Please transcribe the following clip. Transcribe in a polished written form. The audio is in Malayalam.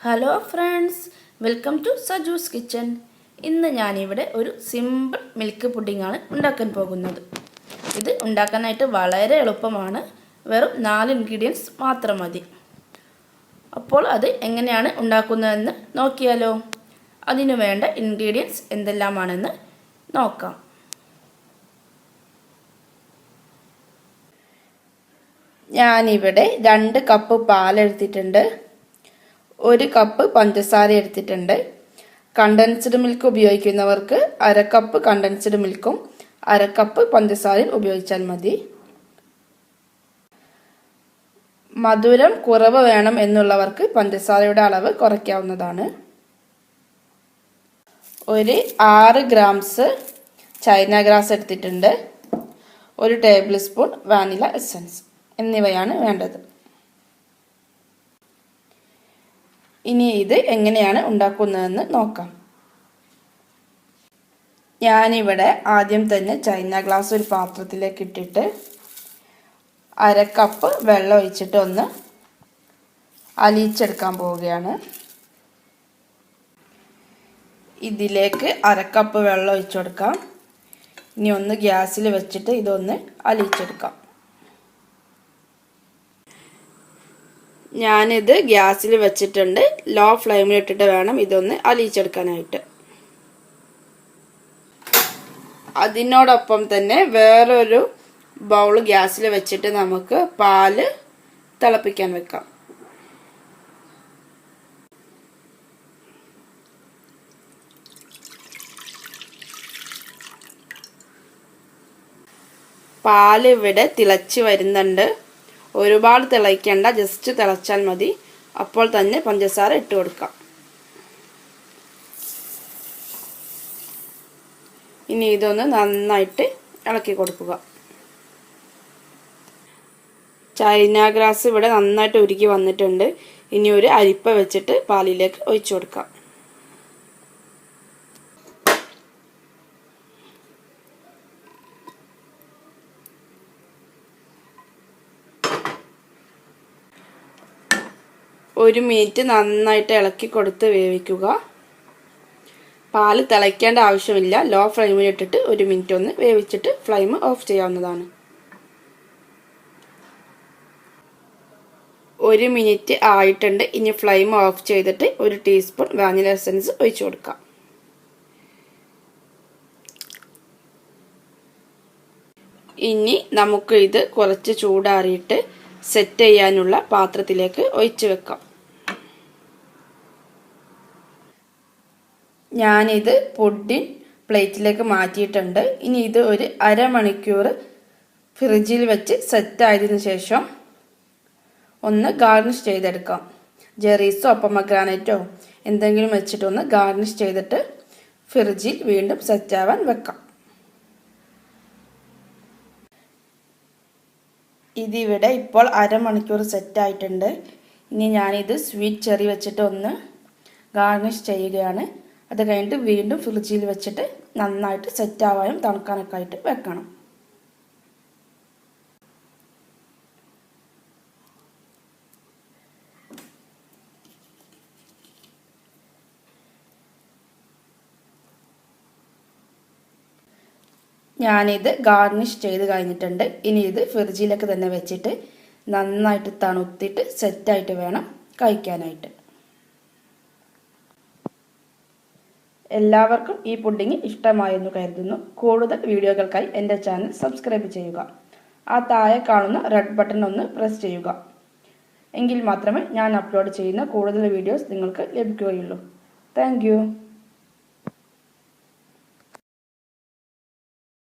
Hello friends, welcome to Saju's kitchen. ഇന്ന് ഞാനിവിടെ ഒരു സിമ്പിൾ മിൽക്ക് പുഡിങ്ങാണ് ഉണ്ടാക്കാൻ പോകുന്നത്. ഇത് ഉണ്ടാക്കാനായിട്ട് വളരെ എളുപ്പമാണ്. വെറും 4 ഇൻഗ്രീഡിയൻസ് മാത്രം മതി. അപ്പോൾ അത് എങ്ങനെയാണ് ഉണ്ടാക്കുന്നതെന്ന് നോക്കിയാലോ? അതിനു വേണ്ട ഇൻഗ്രീഡിയൻസ് എന്തെല്ലാമാണെന്ന് നോക്കാം. ഞാനിവിടെ 2 കപ്പ് പാലെടുത്തിട്ടുണ്ട്. 1 കപ്പ് പഞ്ചസാര എടുത്തിട്ടുണ്ട്. കണ്ടൻസ്ഡ് മിൽക്ക് ഉപയോഗിക്കുന്നവർക്ക് 1/2 കപ്പ് കണ്ടൻസ്ഡ് മിൽക്കും 1/2 കപ്പ് പഞ്ചസാരയും ഉപയോഗിച്ചാൽ മതി. മധുരം കുറവ് വേണം എന്നുള്ളവർക്ക് പഞ്ചസാരയുടെ അളവ് കുറയ്ക്കാവുന്നതാണ്. ഒരു 6 ഗ്രാംസ് ചൈന ഗ്രാസ് എടുത്തിട്ടുണ്ട്. 1 ടേബിൾ സ്പൂൺ വാനില എസൻസ് എന്നിവയാണ് വേണ്ടത്. ഇനി ഇത് എങ്ങനെയാണ് ഉണ്ടാക്കുന്നതെന്ന് നോക്കാം. ഞാനിവിടെ ആദ്യം തന്നെ ചൈന ഗ്ലാസ് ഒരു പാത്രത്തിലേക്ക് ഇട്ടിട്ട് 1/2 കപ്പ് വെള്ളം ഒഴിച്ചിട്ട് ഒന്ന് അലിയിച്ചെടുക്കാൻ പോവുകയാണ്. ഇതിലേക്ക് 1/2 കപ്പ് വെള്ളം ഒഴിച്ചു കൊടുക്കാം. ഇനി ഒന്ന് ഗ്യാസിൽ വെച്ചിട്ട് ഇതൊന്ന് അലിയിച്ചെടുക്കാം. ഞാനിത് ഗ്യാസിൽ വെച്ചിട്ടുണ്ട്. ലോ ഫ്ലെയിമിൽ ഇട്ടിട്ട് വേണം ഇതൊന്ന് അലിയിച്ചെടുക്കാനായിട്ട്. അതിനോടൊപ്പം തന്നെ വേറൊരു ബൗൾ ഗ്യാസിൽ വെച്ചിട്ട് നമുക്ക് പാല് തിളപ്പിക്കാൻ വെക്കാം. പാല് ഇവിടെ തിളച്ച് വരുന്നുണ്ട്. ഒരുപാട് തിളയ്ക്കേണ്ട, ജസ്റ്റ് തിളച്ചാൽ മതി. അപ്പോൾ തന്നെ പഞ്ചസാര ഇട്ട് കൊടുക്കാം. ഇനി ഇതൊന്ന് നന്നായിട്ട് ഇളക്കി കൊടുക്കുക. ചൈന ഗ്രാസ് ഇവിടെ നന്നായിട്ട് ഉരുക്കി വന്നിട്ടുണ്ട്. ഇനി ഒരു അരിപ്പ വെച്ചിട്ട് പാലിലേക്ക് ഒഴിച്ചു കൊടുക്കാം. ഒരു മിനിറ്റ് നന്നായിട്ട് ഇളക്കി കൊടുത്ത് വേവിക്കുക. പാല് തിളയ്ക്കേണ്ട ആവശ്യമില്ല. ലോ ഫ്ലെയിമിൽ ഇട്ടിട്ട് 1 മിനിറ്റ് ഒന്ന് വേവിച്ചിട്ട് ഫ്ലെയിം ഓഫ് ചെയ്യാവുന്നതാണ്. 1 മിനിറ്റ് ആയിട്ടുണ്ട്. ഇനി ഫ്ലെയിം ഓഫ് ചെയ്തിട്ട് 1 ടീസ്പൂൺ വാനില എസൻസ് ഒഴിച്ചു കൊടുക്കാം. ഇനി നമുക്ക് ഇത് കുറച്ച് ചൂടാറിയിട്ട് സെറ്റ് ചെയ്യാനുള്ള പാത്രത്തിലേക്ക് ഒഴിച്ചു വെക്കാം. ഞാനിത് പുഡിംഗ് പ്ലേറ്റിലേക്ക് മാറ്റിയിട്ടുണ്ട്. ഇനി ഇത് ഒരു 1/2 മണിക്കൂർ ഫ്രിഡ്ജിൽ വെച്ച് സെറ്റ് ആയതിനു ശേഷം ഒന്ന് ഗാർണിഷ് ചെയ്തെടുക്കാം. ജെറീസോ പൊമഗ്രാനൈറ്റോ എന്തെങ്കിലും വെച്ചിട്ട് ഒന്ന് ഗാർണിഷ് ചെയ്തിട്ട് ഫ്രിഡ്ജിൽ വീണ്ടും സെറ്റ് ആവാൻ വെക്കാം. ഇതിവിടെ ഇപ്പോൾ 1/2 മണിക്കൂർ സെറ്റ് ആയിട്ടുണ്ട്. ഇനി ഞാനിത് സ്വീറ്റ് ചെറി വെച്ചിട്ട് ഒന്ന് ഗാർണിഷ് ചെയ്യുകയാണ്. അത് കഴിഞ്ഞിട്ട് വീണ്ടും ഫ്രിഡ്ജിൽ വെച്ചിട്ട് നന്നായിട്ട് സെറ്റ് ആവാനും തണുക്കാനൊക്കെ ആയിട്ട് വെക്കണം. ഞാനിത് ഗാർണിഷ് ചെയ്ത് കഴിഞ്ഞിട്ടുണ്ട്. ഇനി ഇത് ഫ്രിഡ്ജിലേക്ക് തന്നെ വെച്ചിട്ട് നന്നായിട്ട് തണുത്തിട്ട് സെറ്റായിട്ട് വേണം കഴിക്കാനായിട്ട്. എല്ലാവർക്കും ഈ പുഡിംഗ് ഇഷ്ടമായെന്ന് കരുതുന്നു. കൂടുതൽ വീഡിയോകൾക്കായി എൻ്റെ ചാനൽ സബ്സ്ക്രൈബ് ചെയ്യുക. ആ താഴെ കാണുന്ന റെഡ് ബട്ടൺ ഒന്ന് പ്രസ് ചെയ്യുക. എങ്കിൽ മാത്രമേ ഞാൻ അപ്ലോഡ് ചെയ്യുന്ന കൂടുതൽ വീഡിയോസ് നിങ്ങൾക്ക് ലഭിക്കുകയുള്ളൂ. Thank you.